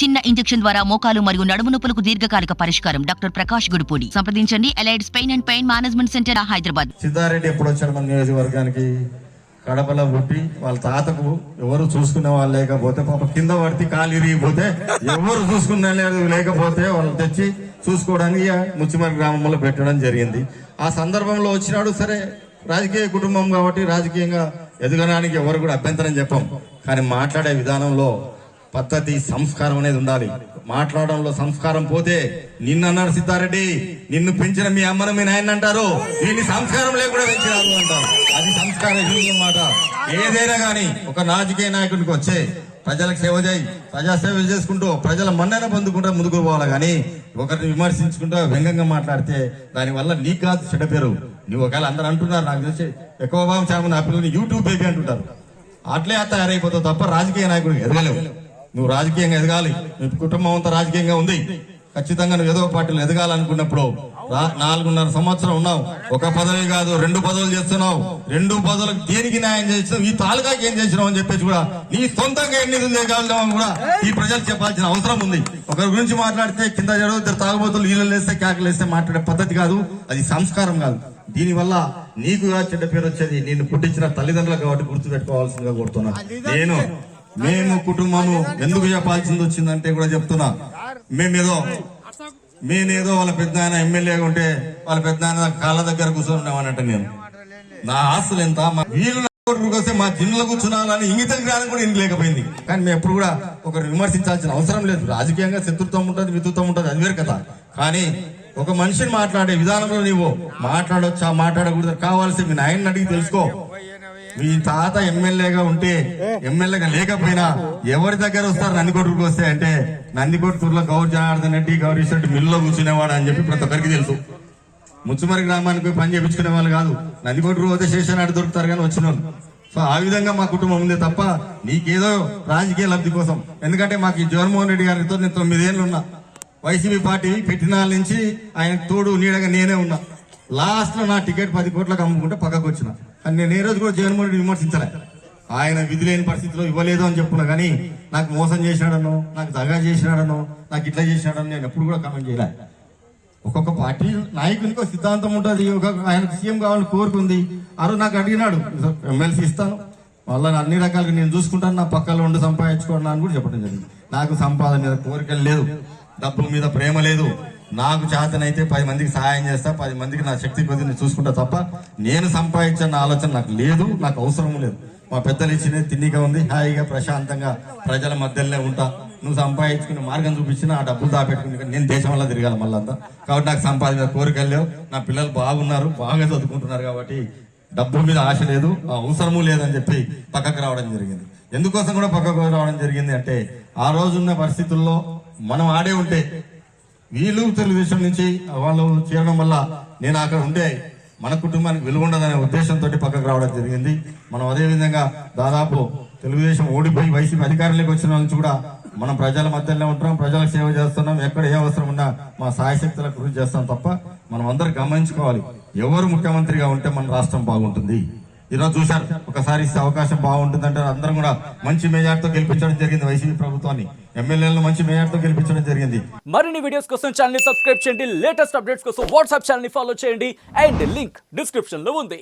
చిన్న ఇంజెక్షన్ ద్వారా మోకాలు మరియు నడుము నొప్పులకు దీర్ఘకాలిక పరిష్కారం. డాక్టర్ ప్రకాష్ గుడిపూడి. సంప్రదించండి. ఎలైడ్స్ pain and pain management centre, Hyderabad. Siddhareddy ఎప్పుడు వచ్చాడు మన నియోజకవర్గానికి? కడపలో పుట్టి వాళ్ళ తాతకు ఎవరు చూసుకునే వాళ్ళు లేకపోతే, పాప కింద పడితే కాలు ఇరిగిపోతే ఎవరు చూసుకునే లేకపోతే వాళ్ళు తెచ్చి చూసుకోవడానికి ముచ్చిమరి గ్రామంలో పెట్టడం జరిగింది. ఆ సందర్భంలో వచ్చినాడు. సరే, రాజకీయ కుటుంబం కాబట్టి రాజకీయంగా ఎదగడానికి ఎవరు కూడా అభ్యంతరం చెప్పం. కానీ మాట్లాడే విధానంలో పద్ధతి, సంస్కారం అనేది ఉండాలి. మాట్లాడడంలో సంస్కారం పోతే, నిన్ను అన్నాడు సిద్ధారెడ్డి, నిన్ను పెంచిన మీ అమ్మను మీ నాయన అంటారు, దీన్ని సంస్కారం లేకుండా పెంచినారు అంటారు. అది సంస్కారహీనం మాట. ఏదైనా గాని ఒక రాజకీయ నాయకుడికి వచ్చే ప్రజలకు సేవ చేయి, ప్రజాసేవ చేసుకుంటూ ప్రజల మన్నన పొందుకుంటూ ముందుకు పోవాలి. కానీ ఒకరిని విమర్శించుకుంటూ వ్యంగ్యంగా మాట్లాడితే దానివల్ల నీకు కాదు చెడ్డ పేరు. నువ్వు ఒకవేళ అందరూ అంటున్నారు, నాకు తెలిసి ఎక్కువ భాగం చాలా మంది ఆ పిల్లల్ని యూట్యూబ్ బేబీ అంటుంటారు. అట్లే తయారైపోతావు తప్ప రాజకీయ నాయకుడికి ఎదగలేవు. నువ్వు రాజకీయంగా ఎదగాలి. నీ కుటుంబం అంతా రాజకీయంగా ఉంది. ఖచ్చితంగా నువ్వు ఏదో పార్టీలు ఎదగాలనుకున్నప్పుడు 4.5 సంవత్సరం ఉన్నావు. ఒక పదవి కాదు, 2 పదవులు చేస్తున్నావు. 2 పదవులకు దేనికి న్యాయం చేస్తున్నావు, ఈ తాలూకాకి ఏం చేసినావు అని చెప్పేసి కూడా నీ సొంతంగా ఎన్ని చేయగలడం కూడా ఈ ప్రజలు చెప్పాల్సిన అవసరం ఉంది. ఒకరి గురించి మాట్లాడితే కింద ఇద్దరు తాగుబోతులు నీళ్ళు వేస్తే కేకలు వేస్తే మాట్లాడే పద్ధతి కాదు. అది సంస్కారం కాదు. దీనివల్ల నీకు చెడ్డ పేరు వచ్చేది నేను పుట్టించిన తల్లిదండ్రులు కాబట్టి గుర్తు పెట్టుకోవాల్సిందిగా కోరుతున్నా. మేము కుటుంబము ఎందుకు చెప్పాల్సింది వచ్చిందంటే కూడా చెప్తున్నా. మేనేదో వాళ్ళ పెద్ద ఆయన ఎమ్మెల్యేగా ఉంటే వాళ్ళ పెద్ద ఆయన కాళ్ళ దగ్గర కూర్చున్నామన్నట్టు నేను నా ఆస్తులు ఎంత వీళ్ళు వస్తే మా జిల్లులో కూర్చున్నాలని ఇంగిత జ్ఞానం కూడా ఇంక లేకపోయింది. కానీ మేము ఎప్పుడు కూడా ఒకరు విమర్శించాల్సిన అవసరం లేదు. రాజకీయంగా శత్రుత్వం ఉంటుంది, మిత్రుత్వం ఉంటుంది, అది వేరు కదా. కానీ ఒక మనిషిని మాట్లాడే విధానంలో నీవు మాట్లాడొచ్చా మాట్లాడకూడదు కావాల్సి మీ నాయన్ని అడిగి తెలుసుకో. మీ తాత ఎమ్మెల్యేగా ఉంటే ఎమ్మెల్యేగా లేకపోయినా ఎవరి దగ్గర వస్తారు నందికొట్టుకు వస్తే అంటే నందికొట్టూరులో గౌరీ జనార్దన్ రెడ్డి, గౌరీష్ రెడ్డి మిల్లులో కూర్చునేవాడు అని చెప్పి ప్రతి ఒక్కరికి తెలుసు. ముచ్చుమరి గ్రామానికి పని చేయించుకునే వాళ్ళు కాదు. నందికొట్టూరు పోతే శేషన్ అడ్డు దొరుకుతారు కానీ వచ్చిన వాళ్ళు. సో ఆ విధంగా మా కుటుంబం ఉంది తప్ప నీకేదో రాజకీయ లబ్ధి కోసం. ఎందుకంటే మాకు ఈ జగన్మోహన్ రెడ్డి గారితో నేను 9 ఏళ్ళు ఉన్నా. వైసీపీ పార్టీ పెట్టిన నుంచి ఆయన తోడు నీడగా నేనే ఉన్నా. లాస్ట్ లో నా టికెట్ 10 కోట్లకు అమ్ముకుంటే పక్కకు వచ్చిన. కానీ నేను ఏ రోజు కూడా జగన్మోహన్ రెడ్డి విమర్శించలే. ఆయన విధి లేని పరిస్థితిలో ఇవ్వలేదు అని చెప్పున్నా. కానీ నాకు మోసం చేసినాడనో, నాకు దగా చేసినాడనో, నాకు ఇట్లా చేసినాడని నేను ఎప్పుడు కూడా కామెంట్ చేయలే. ఒక్కొక్క పార్టీ నాయకునికి ఒక సిద్ధాంతం ఉంటుంది. ఆయన సీఎం కావాలని కోరుకుంది. నాకు అడిగినాడు, ఎమ్మెల్సీ ఇస్తాను, వాళ్ళని అన్ని రకాలుగా నేను చూసుకుంటాను, నా పక్కలో ఉండి సంపాదించుకోండి అని కూడా చెప్పడం జరిగింది. నాకు సంపాదన మీద కోరికలు లేదు, డబ్బుల మీద ప్రేమ లేదు. నాకు చేతనైతే 10 మందికి సహాయం చేస్తా, 10 మందికి నా శక్తి కొద్ది నేను చూసుకుంటా తప్ప నేను సంపాదించిన ఆలోచన నాకు లేదు, నాకు అవసరం లేదు. మా పెద్దలు ఇచ్చిన తిండిగా ఉంది, హాయిగా ప్రశాంతంగా ప్రజల మధ్యలోనే ఉంటా. నువ్వు సంపాదించుకునే మార్గం చూపించిన ఆ డబ్బులు దాపెట్టుకుని నేను దేశం వల్ల తిరగాలి మళ్ళంతా. కాబట్టి నాకు సంపాదించిన కోరికలు లేవు. నా పిల్లలు బాగున్నారు, బాగా చదువుకుంటున్నారు. కాబట్టి డబ్బుల మీద ఆశ లేదు, అవసరము లేదని చెప్పి పక్కకు రావడం జరిగింది. ఎందుకోసం కూడా పక్కకు రావడం జరిగింది అంటే ఆ రోజున్న పరిస్థితుల్లో మనం ఆడే ఉంటే వీళ్ళు తెలుగుదేశం నుంచి వాళ్ళు చేయడం వల్ల నేను అక్కడ ఉంటే మన కుటుంబానికి విలువ ఉండదనే ఉద్దేశంతో పక్కకు రావడం జరిగింది. మనం అదే విధంగా దాదాపు తెలుగుదేశం ఓడిపోయి వైసీపీ అధికారంలోకి వచ్చిన నుంచి కూడా మనం ప్రజల మధ్యలో ఉంటున్నాం, ప్రజలకు సేవ చేస్తున్నాం. ఎక్కడ ఏ అవసరం ఉన్నా మా సాయశక్తులకు కృషి చేస్తాం తప్ప మనం అందరూ గమనించుకోవాలి, ఎవరు ముఖ్యమంత్రిగా ఉంటే మన రాష్ట్రం బాగుంటుంది. ఈరోజు చూశారు, ఒకసారి ఇస్తే అవకాశం బాగుంటుంది అంటే అందరం కూడా మంచి మెజార్టీతో గెలిపించడం జరిగింది. వైసీపీ ప్రభుత్వాన్ని ఎమ్మెల్యేలను మంచి మెజార్టీతో గెలిపించడం జరిగింది. మరిన్ని వీడియోస్ కోసం ఛానల్ ని సబ్స్క్రైబ్ చేయండి. లేటెస్ట్ అప్డేట్స్ కోసం వాట్సాప్ ఛానల్ ని ఫాలో చేయండి. అండ్ లింక్ డిస్క్రిప్షన్ లో ఉంది.